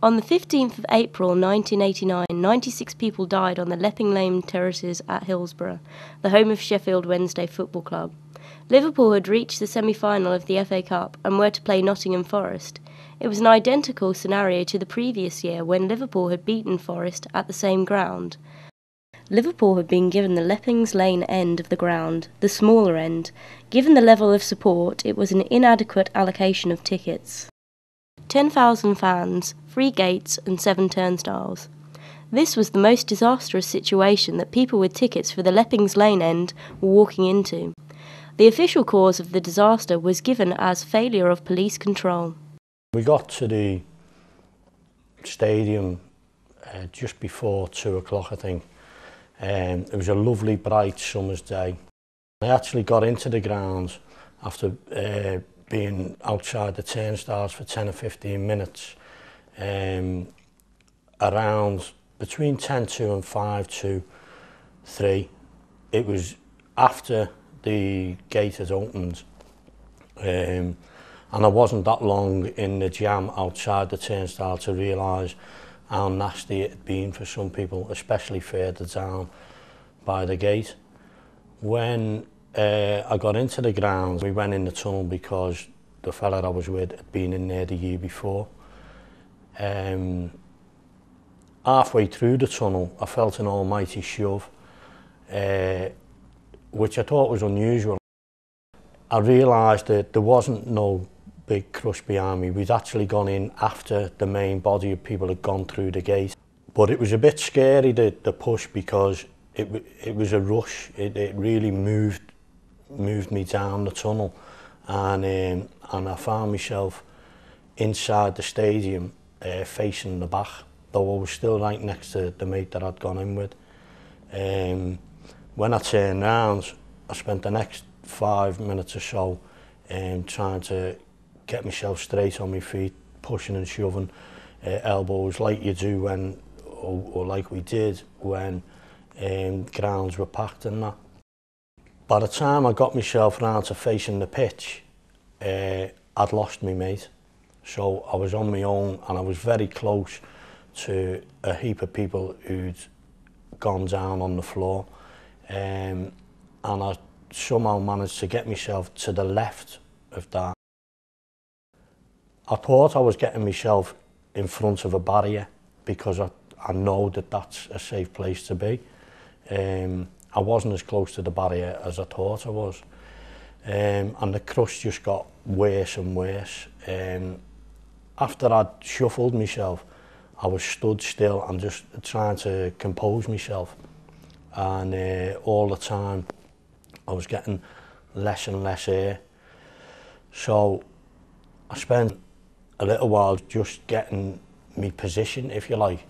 On the 15th of April 1989, 96 people died on the Lepping Lane terraces at Hillsborough, the home of Sheffield Wednesday Football Club. Liverpool had reached the semi-final of the FA Cup and were to play Nottingham Forest. It was an identical scenario to the previous year when Liverpool had beaten Forest at the same ground. Liverpool had been given the Leppings Lane end of the ground, the smaller end. Given the level of support, it was an inadequate allocation of tickets. 10,000 fans, 3 gates and 7 turnstiles. This was the most disastrous situation that people with tickets for the Leppings Lane end were walking into. The official cause of the disaster was given as failure of police control. We got to the stadium just before 2 o'clock, I think. It was a lovely, bright summer's day. I actually got into the grounds after being outside the turnstiles for 10 or 15 minutes, around between 10 to and 5 to 3. It was after the gate had opened, and I wasn't that long in the jam outside the turnstile to realise how nasty it had been for some people, especially further down by the gate. When I got into the grounds, we went in the tunnel because the fella I was with had been in there the year before. Halfway through the tunnel, I felt an almighty shove, which I thought was unusual. I realised that there wasn't no big crush behind me. We'd actually gone in after the main body of people had gone through the gate. But it was a bit scary, the push, because it was a rush. It really moved me down the tunnel, and I found myself inside the stadium facing the back, though I was still right next to the mate that I'd gone in with. When I turned round, I spent the next 5 minutes or so trying to get myself straight on my feet, pushing and shoving elbows like you do when, or like we did when grounds were packed and that. By the time I got myself round to facing the pitch, I'd lost my mate. So I was on my own, and I was very close to a heap of people who'd gone down on the floor. And I somehow managed to get myself to the left of that. I thought I was getting myself in front of a barrier because I know that that's a safe place to be. I wasn't as close to the barrier as I thought I was. And the crush just got worse and worse. After I'd shuffled myself, I was stood still and just trying to compose myself. And all the time, I was getting less and less air. So I spent a little while just getting me position, if you like.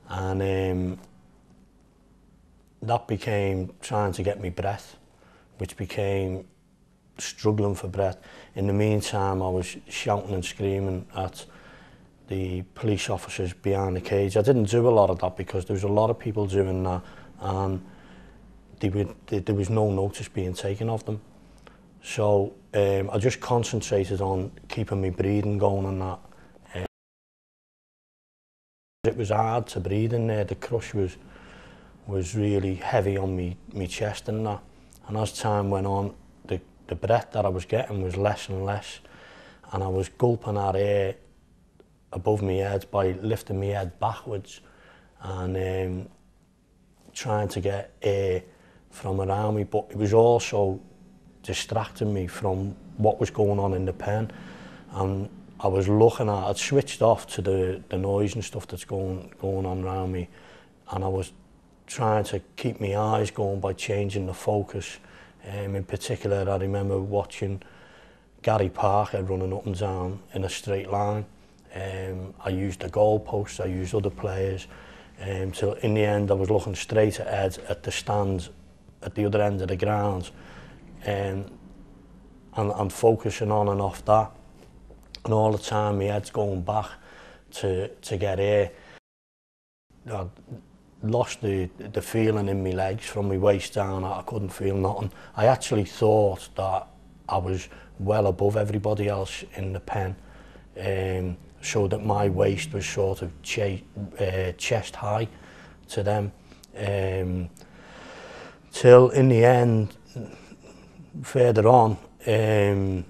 And that became trying to get me breath, which became struggling for breath. In the meantime, I was shouting and screaming at the police officers behind the cage. I didn't do a lot of that because there was a lot of people doing that, and there was no notice being taken of them. So I just concentrated on keeping my breathing going and that. It was hard to breathe in there. The crush was really heavy on me chest and that. And as time went on, the breath that I was getting was less and less, and I was gulping out air above my head by lifting my head backwards and trying to get air from around me. But it was also distracting me from what was going on in the pen. And I was looking at, I'd switched off to the noise and stuff that's going on around me, and I was trying to keep my eyes going by changing the focus. In particular, I remember watching Gary Parker running up and down in a straight line. I used the goalposts, I used other players. So in the end, I was looking straight ahead at the stands at the other end of the grounds, and focusing on and off that. And all the time, my head's going back to get air. I lost the feeling in my legs from my waist down. I couldn't feel nothing. I actually thought that I was well above everybody else in the pen. so that my waist was sort of chest high to them. Till in the end, further on, the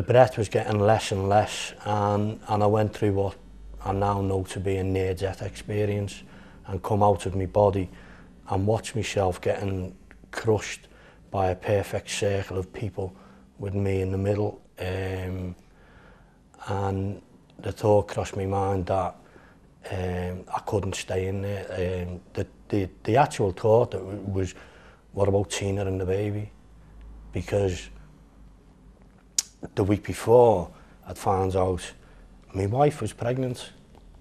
breath was getting less and less, and I went through what I now know to be a near-death experience, and come out of my body and watch myself getting crushed by a perfect circle of people with me in the middle. And the thought crossed my mind that I couldn't stay in there. The actual thought that was, what about Tina and the baby? Because the week before I'd found out my wife was pregnant,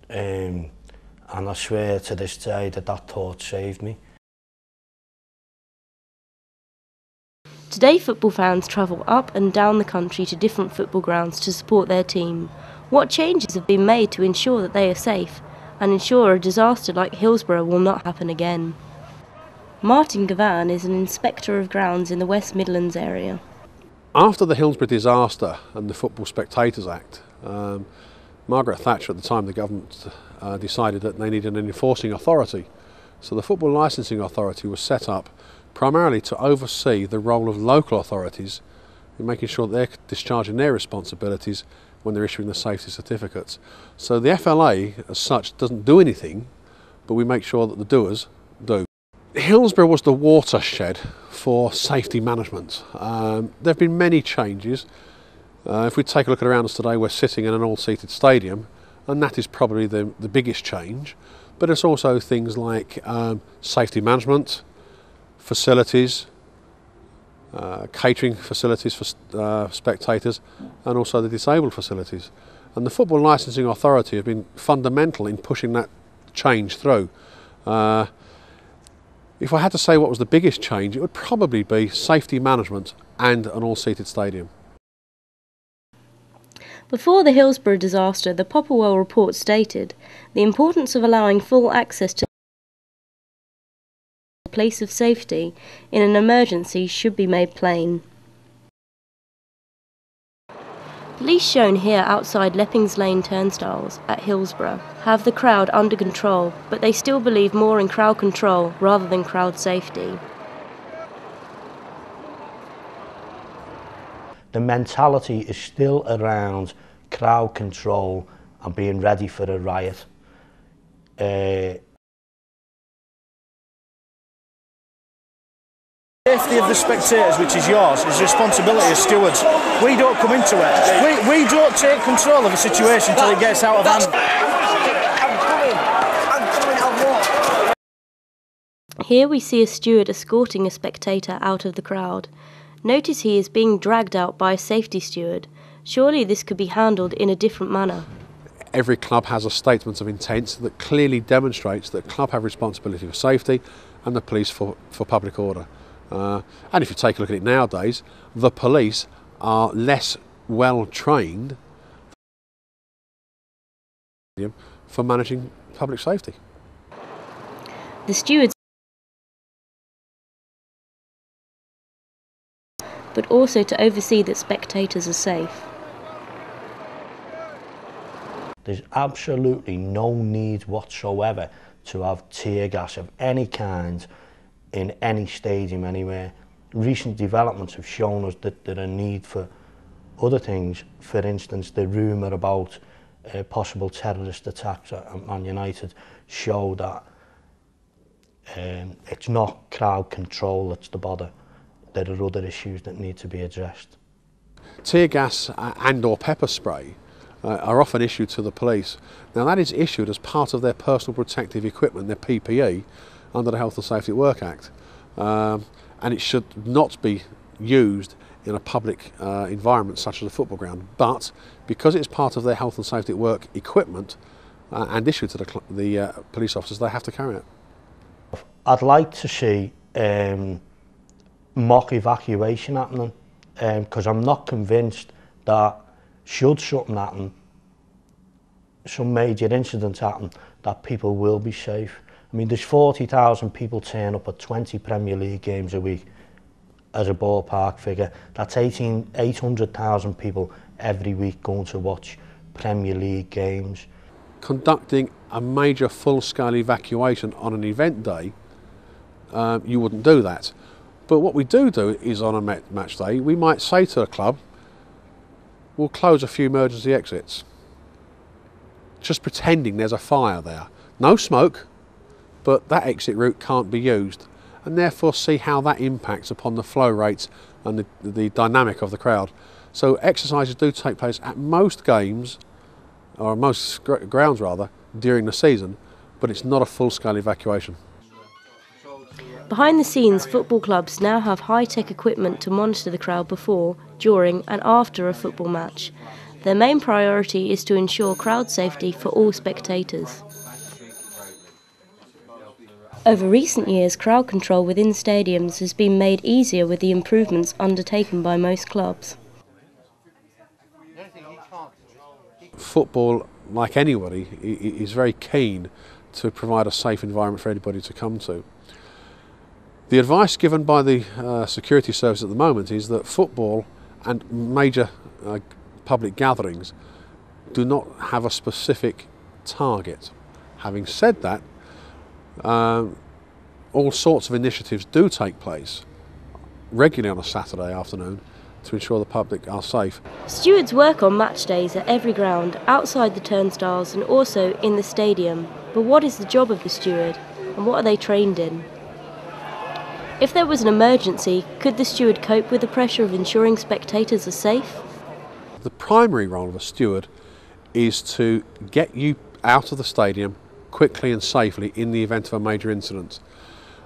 and I swear to this day that thought saved me. Today, football fans travel up and down the country to different football grounds to support their team. What changes have been made to ensure that they are safe and ensure a disaster like Hillsborough will not happen again? Martin Gavan is an inspector of grounds in the West Midlands area. After the Hillsborough disaster and the Football Spectators Act, Margaret Thatcher, at the time the government, decided that they needed an enforcing authority. So the Football Licensing Authority was set up primarily to oversee the role of local authorities in making sure that they're discharging their responsibilities when they're issuing the safety certificates. So the FLA as such doesn't do anything, but we make sure that the doers do. Hillsborough was the watershed for safety management. There have been many changes. If we take a look around us today, we're sitting in an all-seated stadium, and that is probably the biggest change. But it's also things like safety management, facilities, catering facilities for spectators, and also the disabled facilities. And the Football Licensing Authority have been fundamental in pushing that change through. If I had to say what was the biggest change, it would probably be safety management and an all-seated stadium. Before the Hillsborough disaster, the Popplewell report stated the importance of allowing full access to a place of safety in an emergency should be made plain. Police shown here outside Leppings Lane turnstiles at Hillsborough have the crowd under control, but they still believe more in crowd control rather than crowd safety. The mentality is still around crowd control and being ready for a riot. Safety of the spectators, which is yours, is the responsibility of stewards. We don't come into it. We don't take control of a situation until it gets out of hand. Here we see a steward escorting a spectator out of the crowd. Notice he is being dragged out by a safety steward. Surely this could be handled in a different manner. Every club has a statement of intent that clearly demonstrates that the club have responsibility for safety and the police for public order. And if you take a look at it nowadays, the police are less well trained for managing public safety. The stewards, but also to oversee that spectators are safe. There's absolutely no need whatsoever to have tear gas of any kind in any stadium anywhere. Recent developments have shown us that there are a need for other things. For instance, the rumour about possible terrorist attacks at Man United show that it's not crowd control that's the bother. There are other issues that need to be addressed. Tear gas and or pepper spray are often issued to the police. Now that is issued as part of their personal protective equipment, their PPE, under the Health and Safety at Work Act. And it should not be used in a public environment such as a football ground. But because it's part of their Health and Safety at Work equipment and issued to the police officers, they have to carry it. I'd like to see mock evacuation happening, because I'm not convinced that should something happen, some major incident happen, that people will be safe. I mean, there's 40,000 people turn up at 20 Premier League games a week as a ballpark figure. That's 800,000 people every week going to watch Premier League games. Conducting a major full-scale evacuation on an event day, you wouldn't do that. But what we do is on a match day, we might say to a club, we'll close a few emergency exits. Just pretending there's a fire there. No smoke, but that exit route can't be used, and therefore see how that impacts upon the flow rates and the dynamic of the crowd. So exercises do take place at most games, or most grounds rather, during the season, but it's not a full-scale evacuation. Behind the scenes, football clubs now have high-tech equipment to monitor the crowd before, during and after a football match. Their main priority is to ensure crowd safety for all spectators. Over recent years, crowd control within stadiums has been made easier with the improvements undertaken by most clubs. Football, like anybody, is very keen to provide a safe environment for anybody to come to. The advice given by the security service at the moment is that football and major public gatherings do not have a specific target. Having said that, all sorts of initiatives do take place regularly on a Saturday afternoon to ensure the public are safe. Stewards work on match days at every ground, outside the turnstiles and also in the stadium. But what is the job of the steward, and what are they trained in? If there was an emergency, could the steward cope with the pressure of ensuring spectators are safe? The primary role of a steward is to get you out of the stadium quickly and safely in the event of a major incident.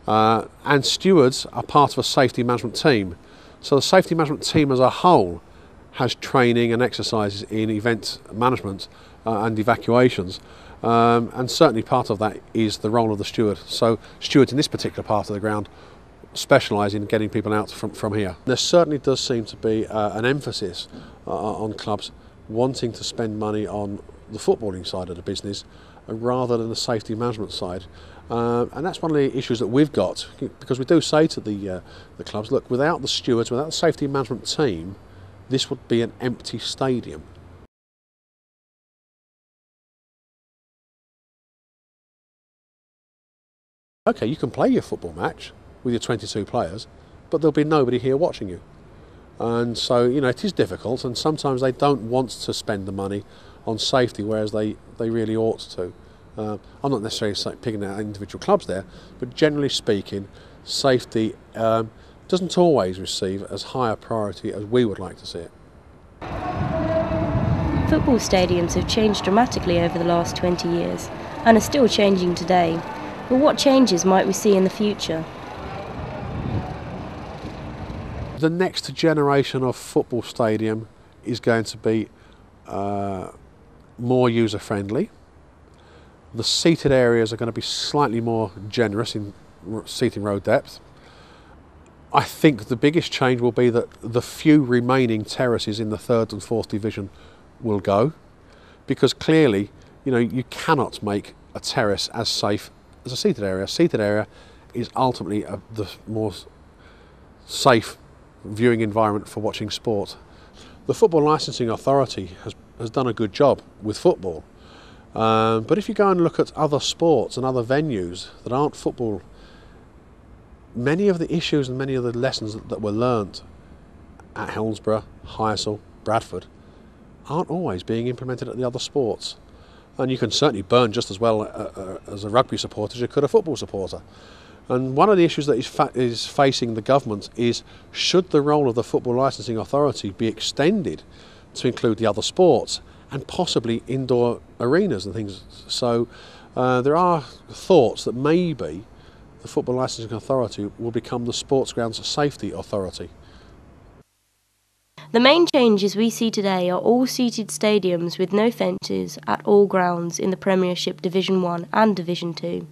And stewards are part of a safety management team. So the safety management team as a whole has training and exercises in event management and evacuations. And certainly part of that is the role of the steward. So stewards in this particular part of the ground specialise in getting people out from here. There certainly does seem to be an emphasis on clubs wanting to spend money on the footballing side of the business rather than the safety management side. And that's one of the issues that we've got, because we do say to the clubs, look, without the stewards, without the safety management team, this would be an empty stadium. Okay, you can play your football match with your 22 players, but there'll be nobody here watching you. And so, you know, it is difficult, and sometimes they don't want to spend the money on safety, whereas they really ought to. I'm not necessarily picking out individual clubs there, but generally speaking, safety doesn't always receive as high a priority as we would like to see it. Football stadiums have changed dramatically over the last 20 years and are still changing today. But what changes might we see in the future? The next generation of football stadium is going to be more user-friendly. The seated areas are going to be slightly more generous in seating row depth. I think the biggest change will be that the few remaining terraces in the 3rd and 4th division will go, because clearly, you know, you cannot make a terrace as safe as a seated area. A seated area is ultimately the more safe viewing environment for watching sport. The Football Licensing Authority has done a good job with football. But if you go and look at other sports and other venues that aren't football, many of the issues and many of the lessons that were learnt at Hillsborough, Highsall, Bradford aren't always being implemented at the other sports. And you can certainly burn just as well as a rugby supporter as you could a football supporter. And one of the issues that is facing the government is, should the role of the Football Licensing Authority be extended to include the other sports and possibly indoor arenas and things? So there are thoughts that maybe the Football Licensing Authority will become the Sports Grounds Safety Authority. The main changes we see today are all seated stadiums with no fences at all grounds in the Premiership Division 1 and Division 2.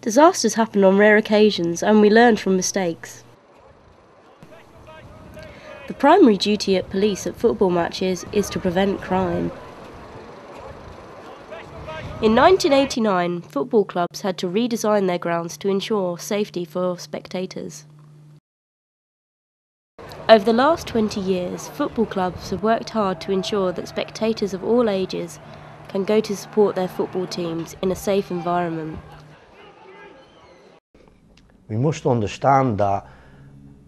Disasters happen on rare occasions and we learn from mistakes. The primary duty at police at football matches is to prevent crime. In 1989, football clubs had to redesign their grounds to ensure safety for spectators. Over the last 20 years, football clubs have worked hard to ensure that spectators of all ages can go to support their football teams in a safe environment. We must understand that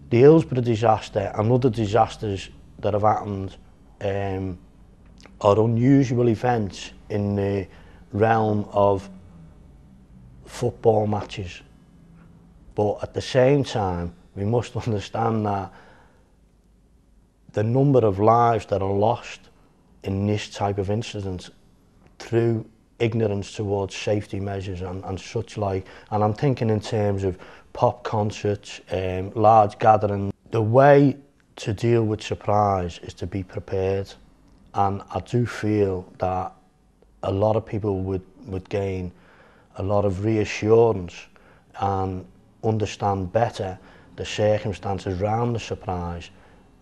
the Hillsborough disaster and other disasters that have happened are unusual events in the realm of football matches. But at the same time, we must understand that the number of lives that are lost in this type of incident through ignorance towards safety measures and such like, and I'm thinking in terms of pop concerts, large gatherings. The way to deal with surprise is to be prepared, and I do feel that a lot of people would gain a lot of reassurance and understand better the circumstances around the surprise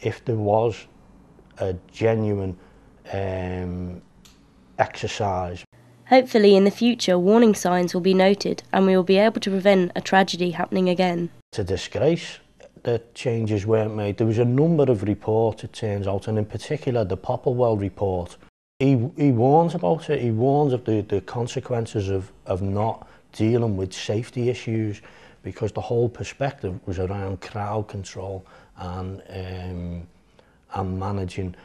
if there was a genuine exercise. Hopefully in the future warning signs will be noted and we will be able to prevent a tragedy happening again. It's a disgrace that changes weren't made. There was a number of reports, it turns out, and in particular the Popplewell report. He warns about it. He warns of the consequences of not dealing with safety issues, because the whole perspective was around crowd control and managing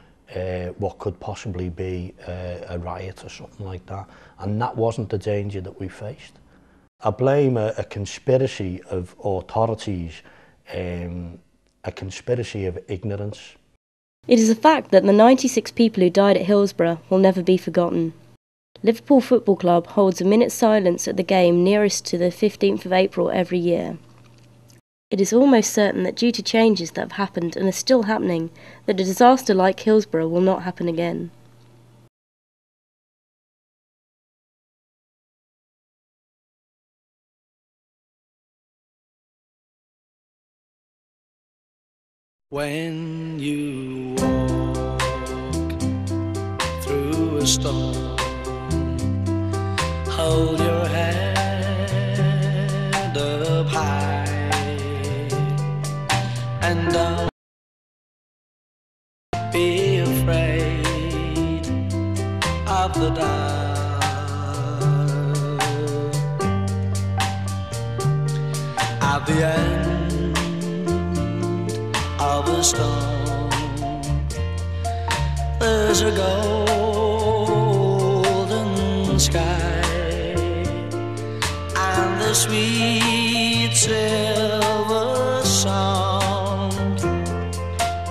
what could possibly be a riot or something like that. And that wasn't the danger that we faced. I blame a conspiracy of authorities, a conspiracy of ignorance. It is a fact that the 96 people who died at Hillsborough will never be forgotten. Liverpool Football Club holds a minute's silence at the game nearest to the 15th of April every year. It is almost certain that due to changes that have happened and are still happening, that a disaster like Hillsborough will not happen again. When you walk through a storm, hold your head up high and don't be afraid of the dark. At the end of a storm, there's a golden sky and the sweet silver sound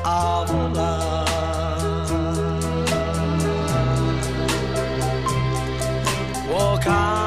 of love. Walk on.